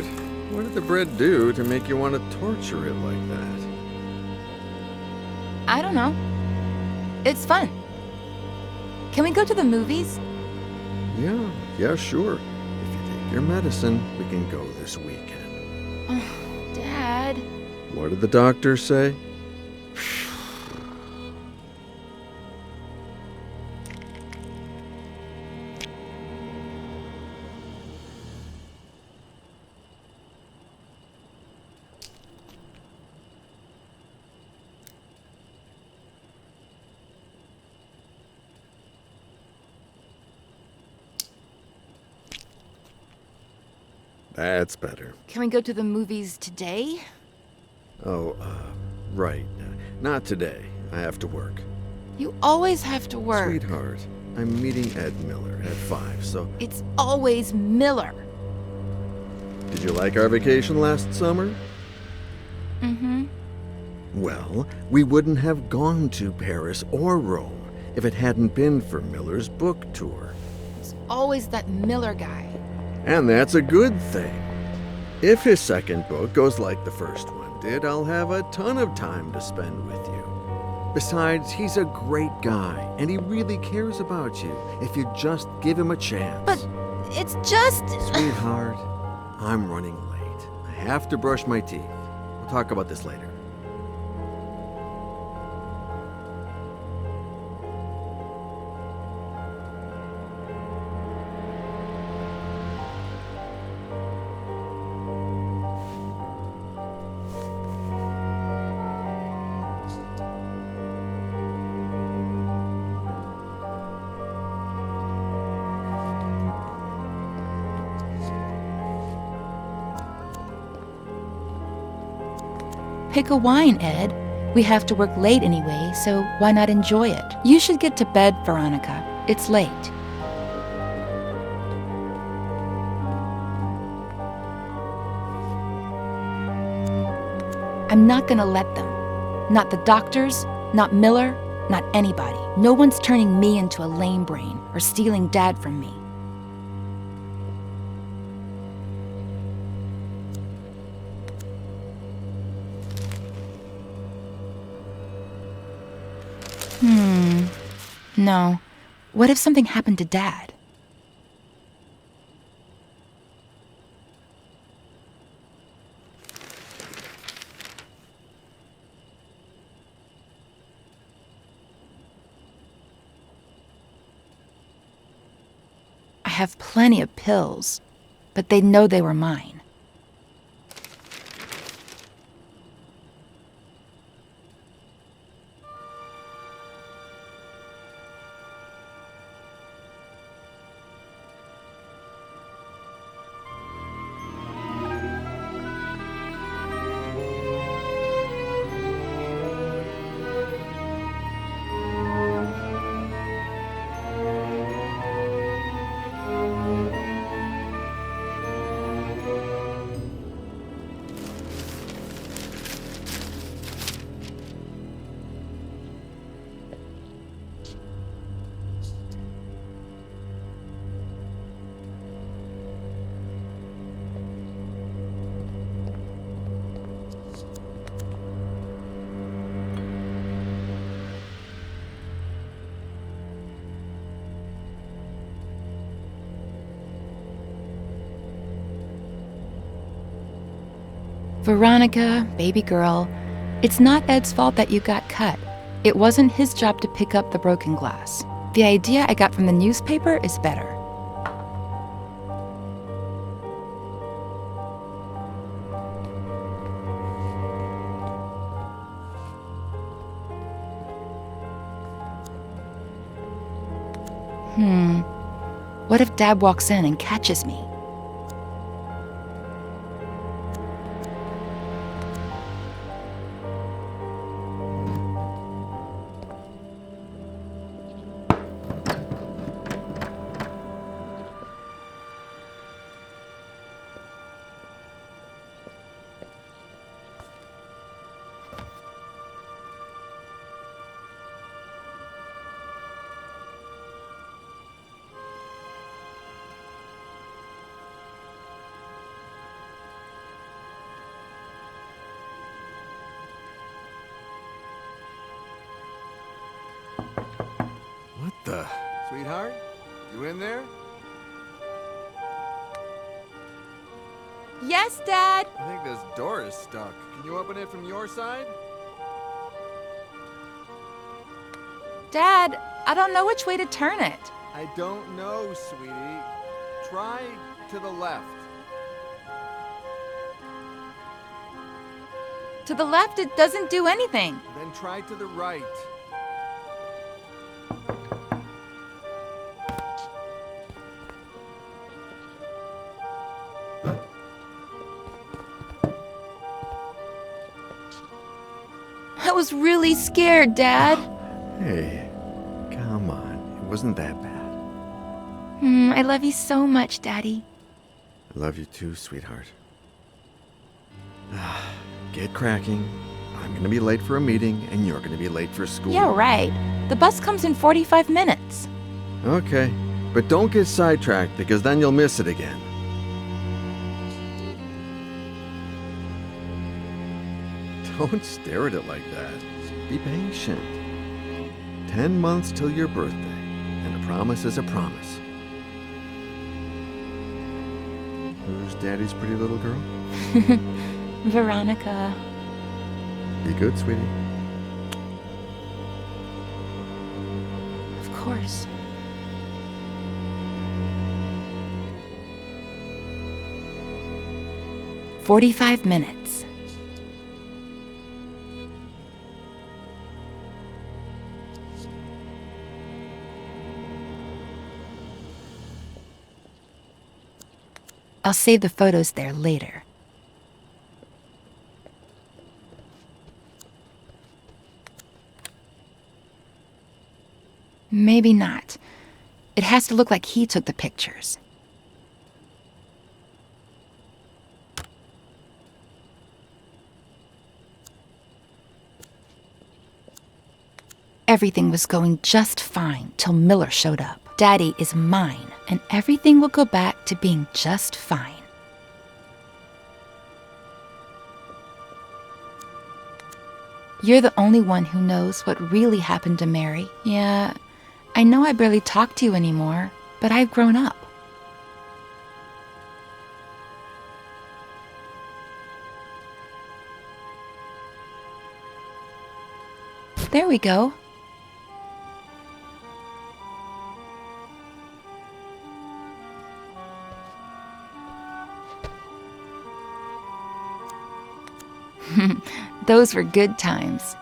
Sweetheart, what did the bread do to make you want to torture it like that? I don't know. It's fun. Can we go to the movies? Yeah, sure. If you take your medicine, we can go this weekend. Oh, Dad. What did the doctor say? That's better. Can we go to the movies today? Oh, right. Not today. I have to work. You always have to work. Sweetheart, I'm meeting Ed Miller at 5, so... It's always Miller. Did you like our vacation last summer? Mm-hmm. Well, we wouldn't have gone to Paris or Rome if it hadn't been for Miller's book tour. It's always that Miller guy. And that's a good thing. If his second book goes like the first one did, I'll have a ton of time to spend with you. Besides, he's a great guy, and he really cares about you if you just give him a chance. But it's just... Sweetheart, I'm running late. I have to brush my teeth. We'll talk about this later. Pick a wine, Ed. We have to work late anyway, so why not enjoy it? You should get to bed, Veronica. It's late. I'm not gonna let them. Not the doctors, not Miller, not anybody. No one's turning me into a lame brain or stealing Dad from me. No. What if something happened to Dad? I have plenty of pills, but they'd know they were mine. Veronica, baby girl, it's not Ed's fault that you got cut. It wasn't his job to pick up the broken glass. The idea I got from the newspaper is better. What if Dad walks in and catches me? the... Sweetheart? You in there? Yes, Dad. I think this door is stuck. Can you open it from your side? Dad, I don't know which way to turn it. I don't know, sweetie. Try to the left. To the left, it doesn't do anything. Then try to the right. I was really scared, Dad. Hey, come on. It wasn't that bad. I love you so much, Daddy. I love you too, sweetheart. Get cracking. I'm gonna be late for a meeting, and you're gonna be late for school. Yeah, right. The bus comes in 45 minutes. Okay, but don't get sidetracked, because then you'll miss it again. Don't stare at it like that. Be patient. 10 months till your birthday, and a promise is a promise. Who's Daddy's pretty little girl? Veronica. Be good, sweetie. Of course. "45 minutes. I'll save the photos there later. Maybe not. It has to look like he took the pictures. Everything was going just fine till Miller showed up. Daddy is mine, and everything will go back to being just fine. You're the only one who knows what really happened to Mary. Yeah, I know I barely talk to you anymore, but I've grown up. There we go. Those were good times.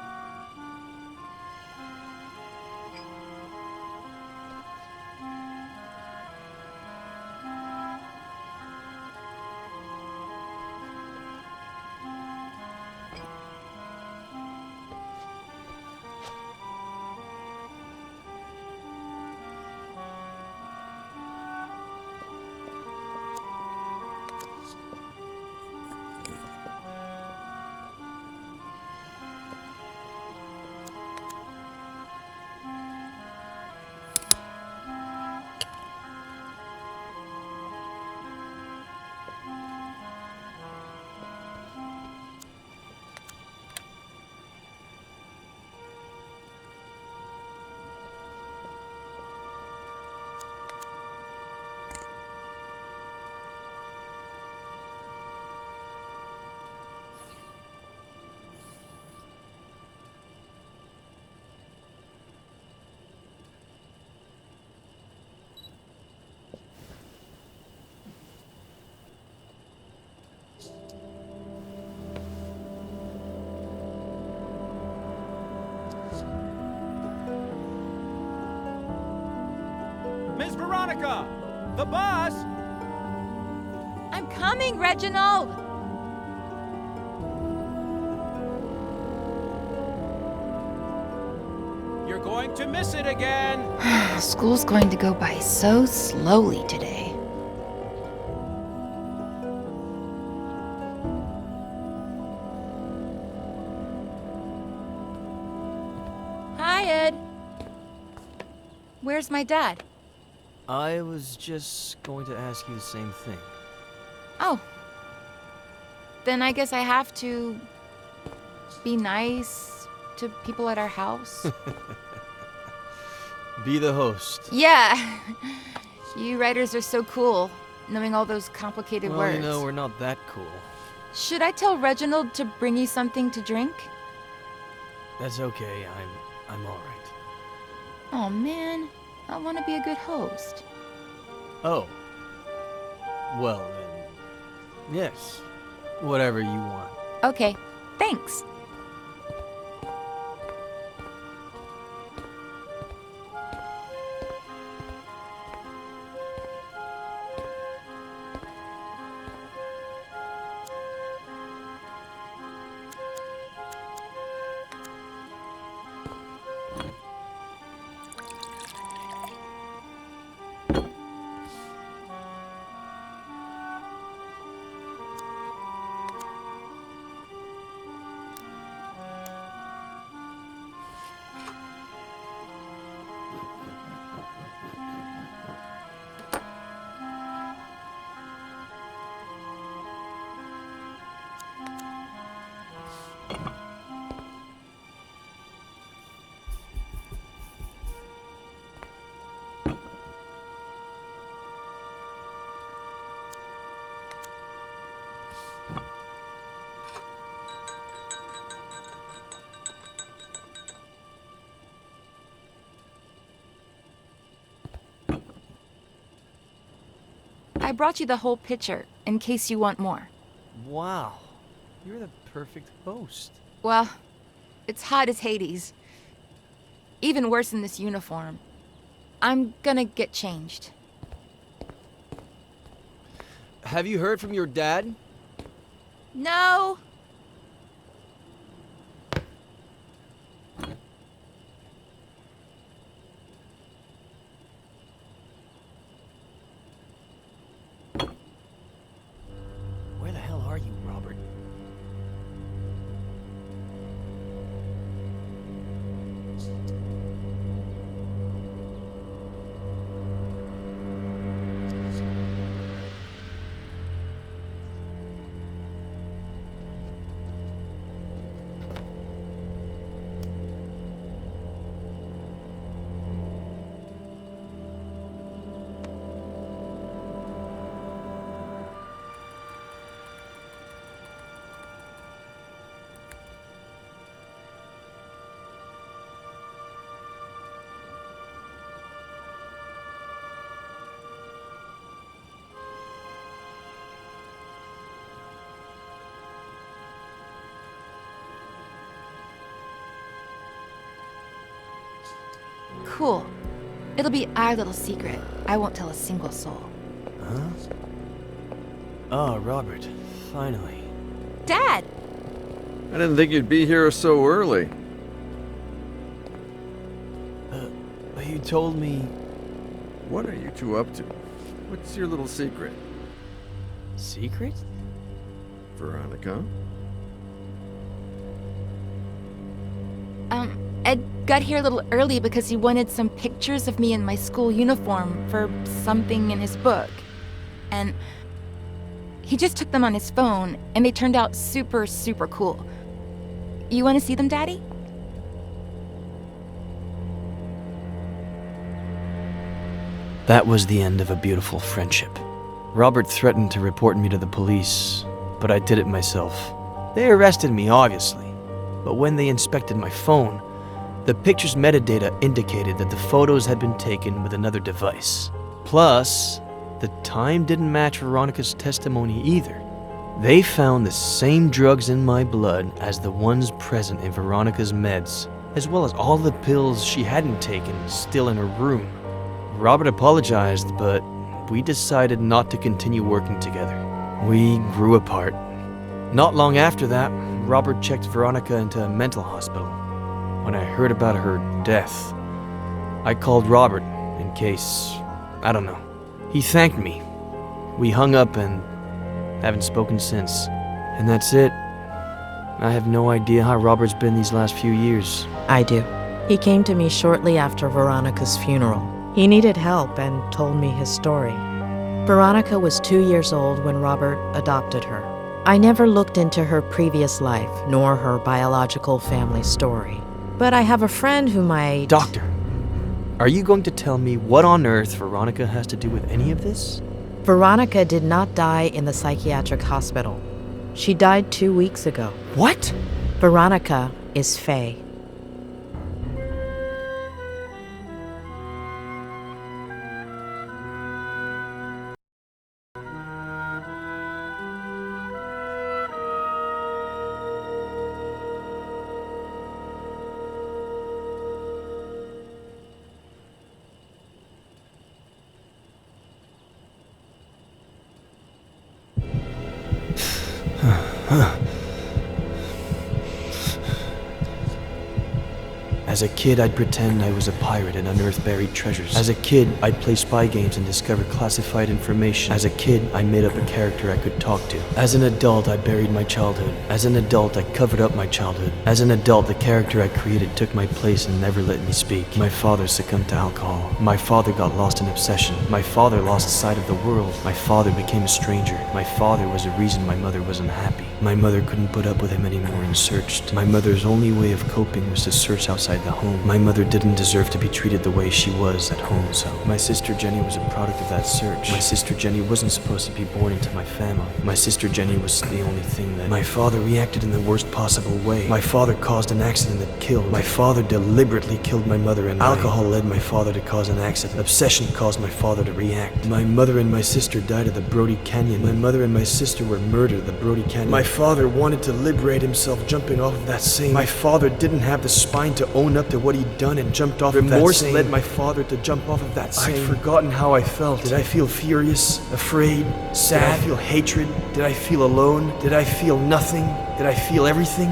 Miss Veronica! The bus! I'm coming, Reginald! You're going to miss it again! School's going to go by so slowly today. Hi, Ed. Where's my dad? I was just going to ask you the same thing. Oh. Then I guess I have to be nice to people at our house. Be the host. Yeah. You writers are so cool, knowing all those complicated Well, words. you know, we're not that cool. Should I tell Reginald to bring you something to drink? That's okay, I'm alright. Oh man, I want to be a good host. Oh. Well, then... Yes. Whatever you want. Okay, thanks. I brought you the whole picture, in case you want more. Wow. You're the perfect host. Well, it's hot as Hades. Even worse in this uniform. I'm gonna get changed. Have you heard from your dad? No! Where the hell are you, Robert? Cool. It'll be our little secret. I won't tell a single soul. Huh? Oh, Robert. Finally. Dad! I didn't think you'd be here so early. But you told me... What are you two up to? What's your little secret? Secret? Veronica? Ed got here a little early because he wanted some pictures of me in my school uniform for something in his book. And he just took them on his phone, and they turned out super, super cool. You want to see them, Daddy? That was the end of a beautiful friendship. Robert threatened to report me to the police, but I did it myself. They arrested me, obviously, but when they inspected my phone, the picture's metadata indicated that the photos had been taken with another device. Plus, the time didn't match Veronica's testimony either. They found the same drugs in my blood as the ones present in Veronica's meds, as well as all the pills she hadn't taken still in her room. Robert apologized, but we decided not to continue working together. We grew apart. Not long after that, Robert checked Veronica into a mental hospital. When I heard about her death, I called Robert in case, I don't know. He thanked me. We hung up and haven't spoken since. And that's it. I have no idea how Robert's been these last few years. I do. He came to me shortly after Veronica's funeral. He needed help and told me his story. Veronica was 2 years old when Robert adopted her. I never looked into her previous life, nor her biological family story. But I have a friend who might... Doctor, Are you going to tell me what on earth Veronica has to do with any of this? Veronica did not die in the psychiatric hospital. She died 2 weeks ago. What? Veronica is Faye. As a kid, I'd pretend I was a pirate and unearth buried treasures. As a kid, I'd play spy games and discover classified information. As a kid, I made up a character I could talk to. As an adult, I buried my childhood. As an adult, I covered up my childhood. As an adult, the character I created took my place and never let me speak. My father succumbed to alcohol. My father got lost in obsession. My father lost sight of the world. My father became a stranger. My father was the reason my mother was unhappy. My mother couldn't put up with him anymore and searched. My mother's only way of coping was to search outside the home. My mother didn't deserve to be treated the way she was at home, so my sister Jenny was a product of that search. My sister Jenny wasn't supposed to be born into my family. My sister Jenny was the only thing that... My father reacted in the worst possible way. My father caused an accident that killed. My father deliberately killed my mother, and alcohol led my father to cause an accident. Obsession caused my father to react. My mother and my sister died at the Brody Canyon. My mother and my sister were murdered at the Brody Canyon. My father wanted to liberate himself jumping off of that same... My father didn't have the spine to own up to what he'd done and jumped off of that same... Remorse led my father to jump off of that same... I'd forgotten how I felt. Did I feel furious? Afraid? Sad? Did I feel hatred? Did I feel alone? Did I feel nothing? Did I feel everything?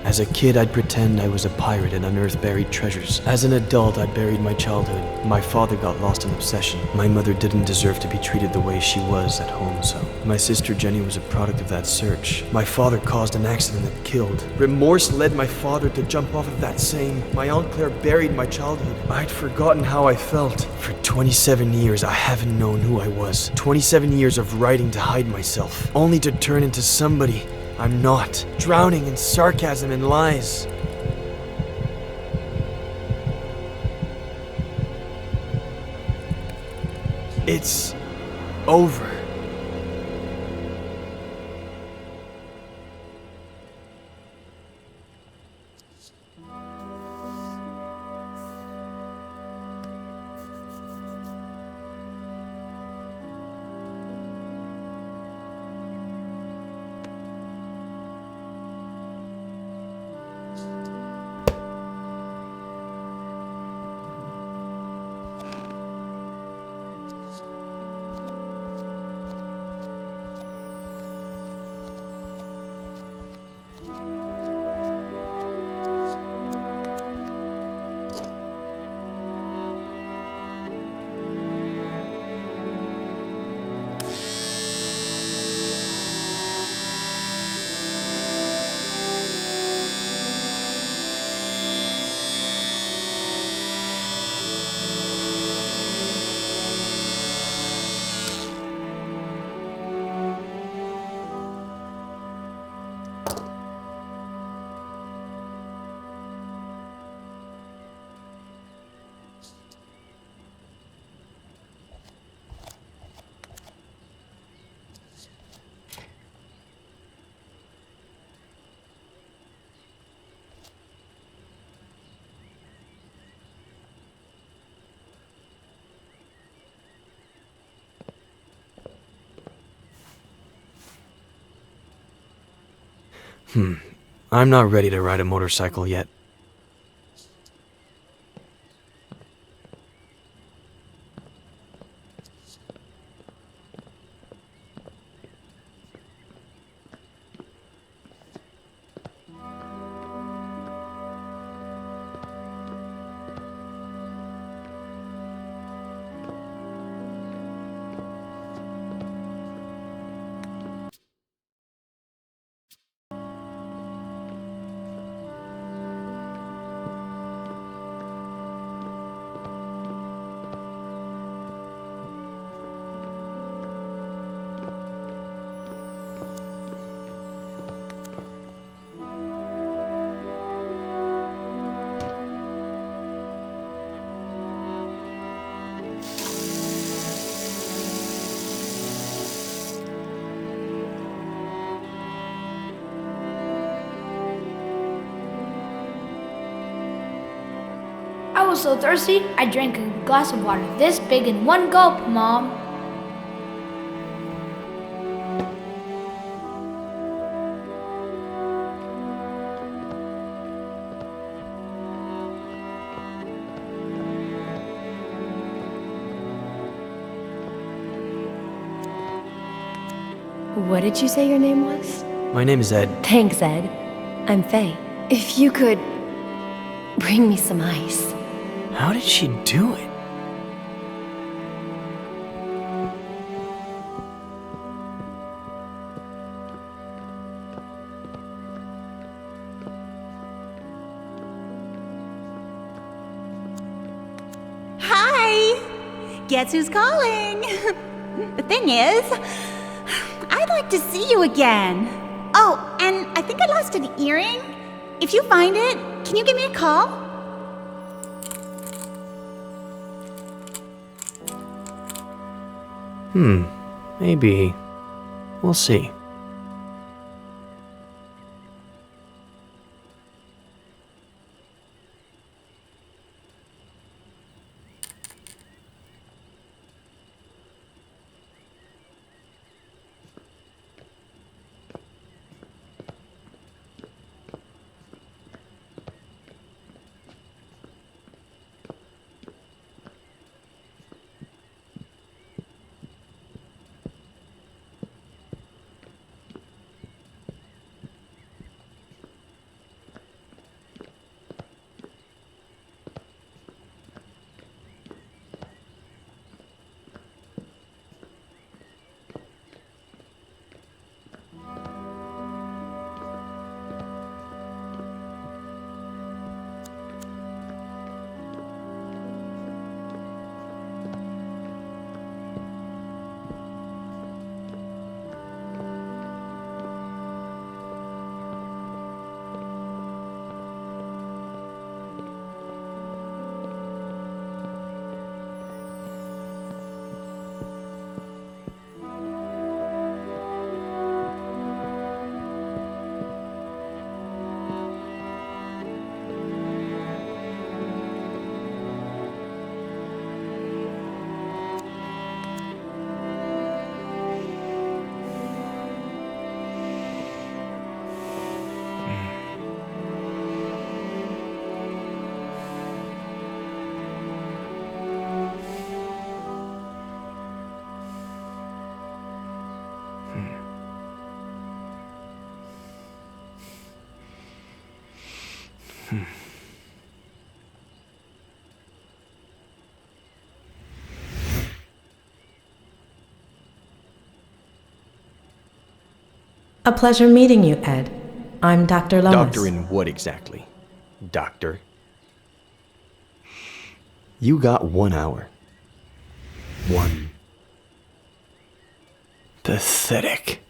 As a kid, I'd pretend I was a pirate and unearth buried treasures. As an adult, I buried my childhood. My father got lost in obsession. My mother didn't deserve to be treated the way she was at home, so my sister Jenny was a product of that search. My father caused an accident that killed. Remorse led my father to jump off of that same... My Aunt Claire buried my childhood. I'd forgotten how I felt. For 27 years, I haven't known who I was. 27 years of writing to hide myself, only to turn into somebody I'm not, drowning in sarcasm and lies. It's over. I'm not ready to ride a motorcycle yet. I was so thirsty, I drank a glass of water this big in one gulp, Mom. What did you say your name was? My name is Ed. Thanks, Ed. I'm Faye. If you could bring me some ice. How did she do it? Hi! Guess who's calling? The thing is, I'd like to see you again. Oh, and I think I lost an earring. If you find it, can you give me a call? Maybe. We'll see. A pleasure meeting you, Ed. I'm Dr. Lomas. Doctor in what exactly? Doctor? You got 1 hour. One. Pathetic.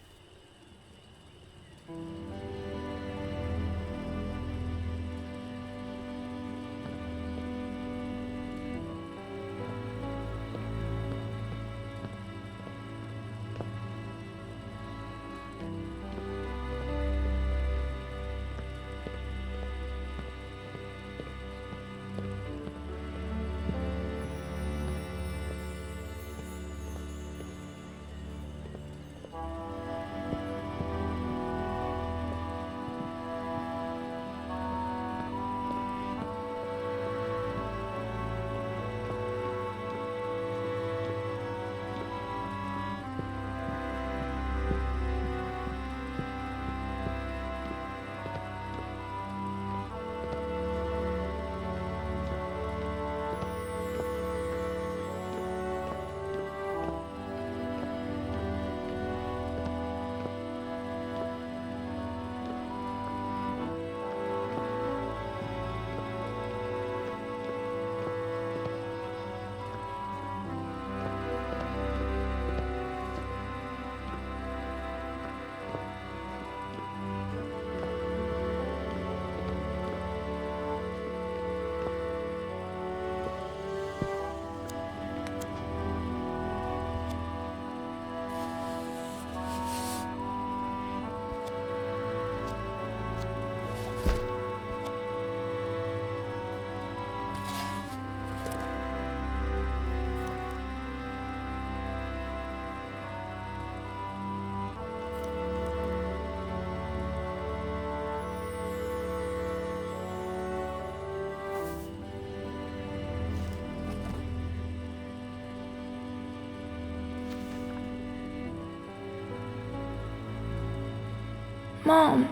Mom,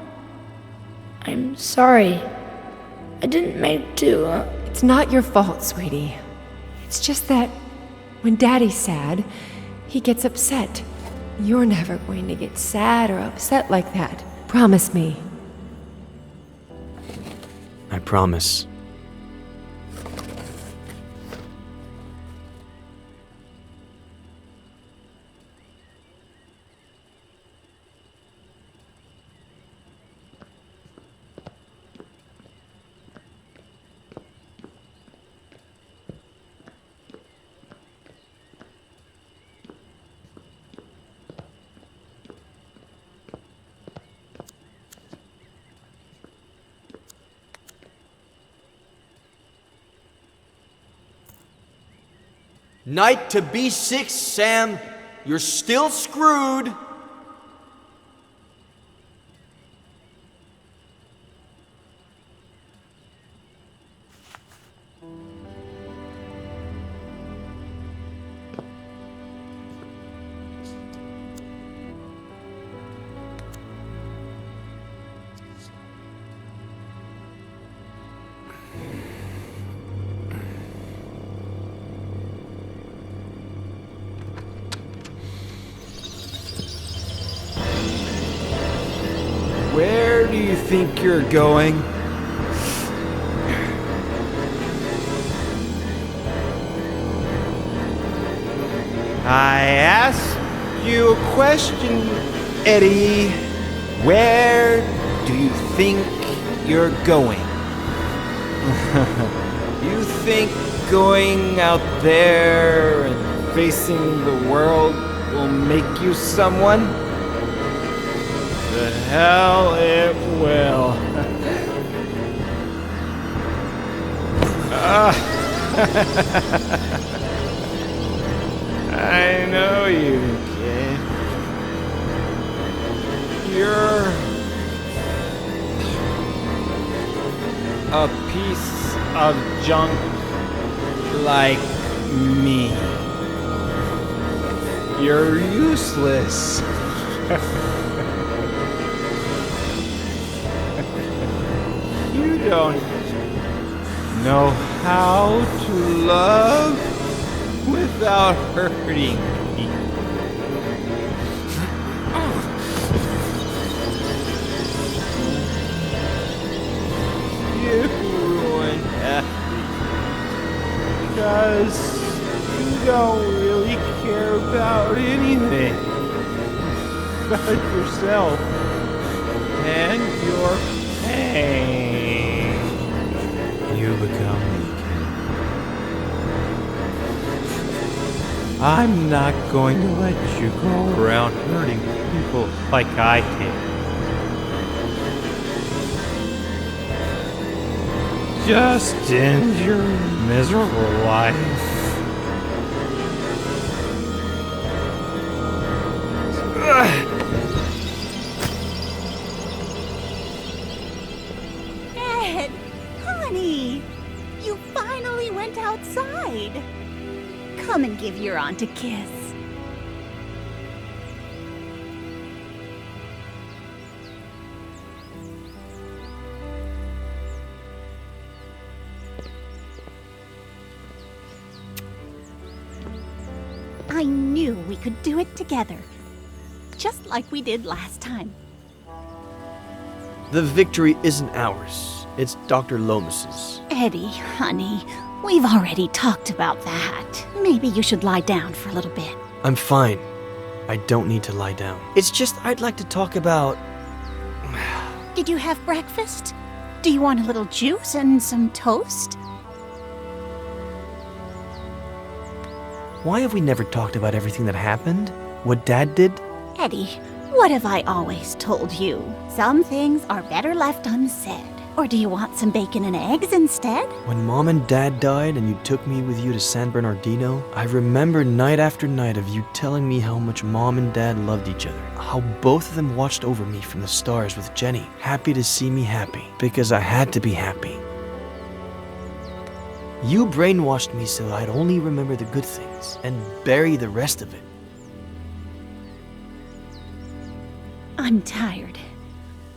I'm sorry. I didn't mean to. It's not your fault, sweetie. It's just that when Daddy's sad, he gets upset. You're never going to get sad or upset like that. Promise me. I promise. Knight to B6, Sam. You're still screwed. Where do you think you're going? I asked you a question, Eddie. Where do you think you're going? You think going out there and facing the world will make you someone? The hell it will. I know you, kid. You're a piece of junk like me. You're useless. You don't know how to love without hurting people. You ruined everything because you don't really care about anything but yourself and your pain. You become me, kid. I'm not going to let you go around hurting people like I did. Just end your miserable life. Ed, honey, you finally went outside. Come and give your aunt a kiss. I knew we could do it together, just like we did last time. The victory isn't ours. It's Dr. Lomas's. Eddie, honey, we've already talked about that. Maybe you should lie down for a little bit. I'm fine. I don't need to lie down. It's just I'd like to talk about... Did you have breakfast? Do you want a little juice and some toast? Why have we never talked about everything that happened? What Dad did? Eddie, what have I always told you? Some things are better left unsaid. Or do you want some bacon and eggs instead? When Mom and Dad died and you took me with you to San Bernardino, I remember night after night of you telling me how much Mom and Dad loved each other. How both of them watched over me from the stars with Jenny, happy to see me happy, because I had to be happy. You brainwashed me so I'd only remember the good things and bury the rest of it. I'm tired.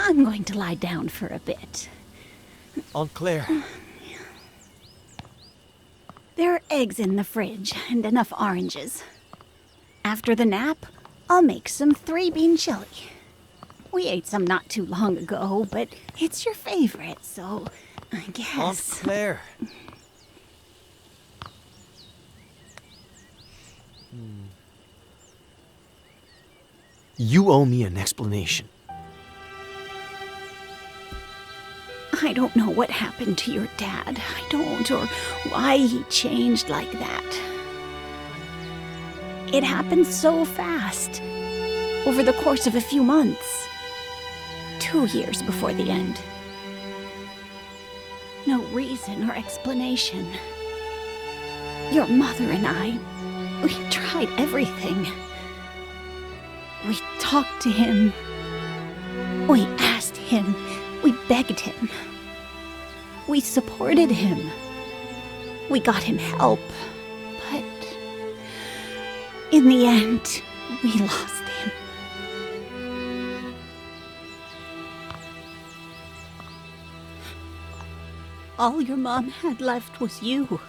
I'm going to lie down for a bit. Aunt Claire. There are eggs in the fridge and enough oranges. After the nap, I'll make some 3-bean chili. We ate some not too long ago, but it's your favorite, so I guess... Aunt Claire. You owe me an explanation. I don't know what happened to your dad. I don't, or why he changed like that. It happened so fast. Over the course of a few months. 2 years before the end. No reason or explanation. Your mother and I, we tried everything. We talked to him. We asked him. We begged him. We supported him. We got him help. But in the end, we lost him. All your mom had left was you.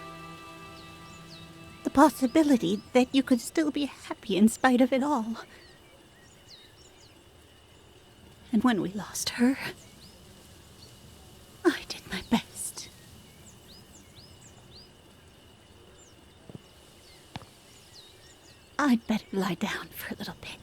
The possibility that you could still be happy in spite of it all. And when we lost her, I did my best. I'd better lie down for a little bit.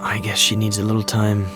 I guess she needs a little time.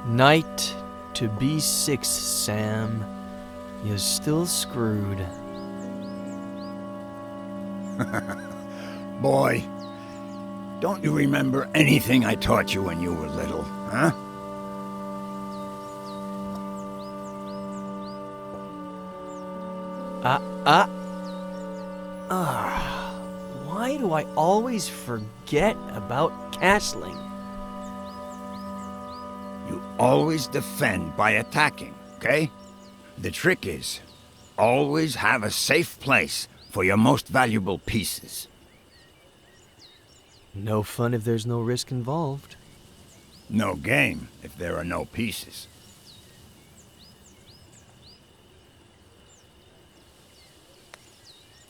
Night to B6, Sam. You're still screwed. Boy, don't you remember anything I taught you when you were little, huh? Why do I always forget about castling? You always defend by attacking, okay? The trick is, always have a safe place for your most valuable pieces. No fun if there's no risk involved. No game if there are no pieces.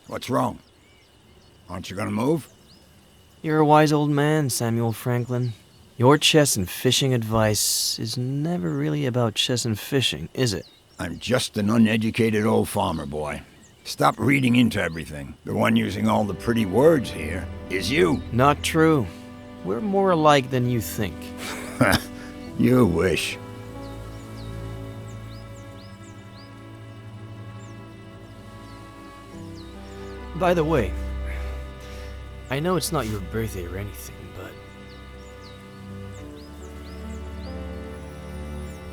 What's wrong? Aren't you gonna move? You're a wise old man, Samuel Franklin. Your chess and fishing advice is never really about chess and fishing, is it? I'm just an uneducated old farmer boy. Stop reading into everything. The one using all the pretty words here is you. Not true. We're more alike than you think. You wish. By the way, I know it's not your birthday or anything, but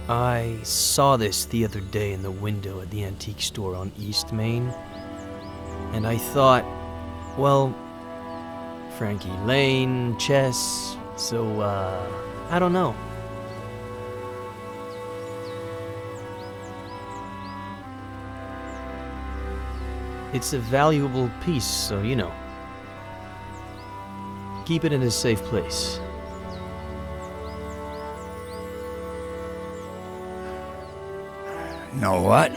I saw this the other day in the window at the antique store on East Main, and I thought, well, Frankie Lane, chess, so, I don't know. It's a valuable piece, so you know. Keep it in a safe place. Know what?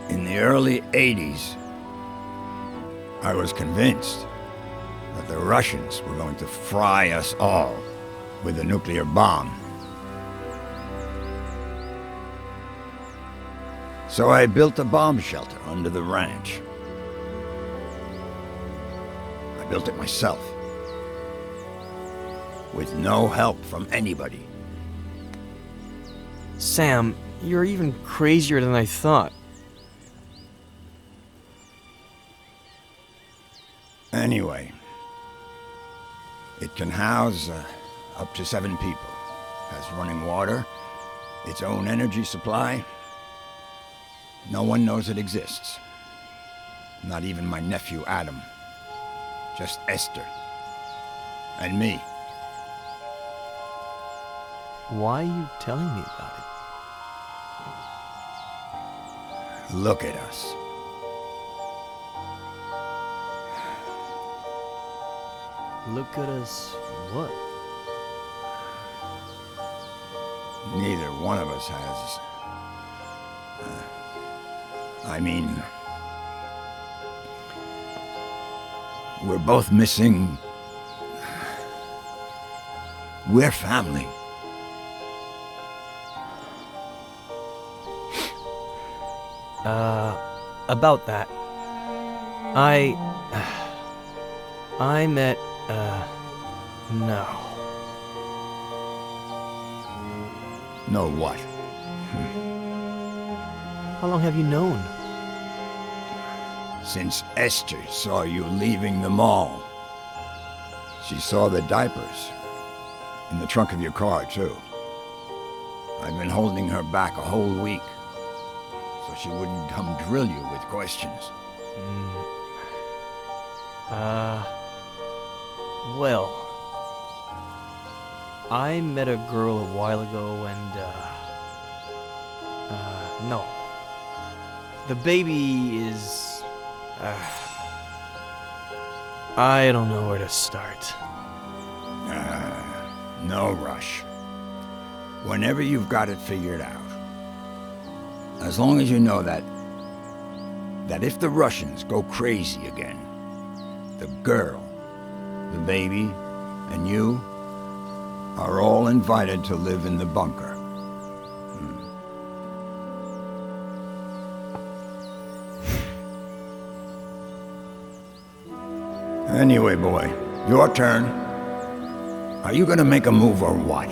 In the early 80s, I was convinced that the Russians were going to fry us all with a nuclear bomb. So I built a bomb shelter under the ranch. I built it myself, with no help from anybody. Sam, you're even crazier than I thought. Anyway, it can house up to 7 people. Has running water, its own energy supply. No one knows it exists. Not even my nephew Adam. Just Esther. And me. Why are you telling me about it? Look at us. Look at us what? Neither one of us has... I mean... We're both missing... We're family. About that. I met, no. Know what? How long have you known? Since Esther saw you leaving the mall. She saw the diapers. In the trunk of your car, too. I've been holding her back a whole week. So she wouldn't come drill you with questions. Well, I met a girl a while ago and, no. The baby is, I don't know where to start. No rush. Whenever you've got it figured out. As long as you know that if the Russians go crazy again, the girl, the baby, and you are all invited to live in the bunker. Anyway, boy, your turn. Are you gonna make a move or what?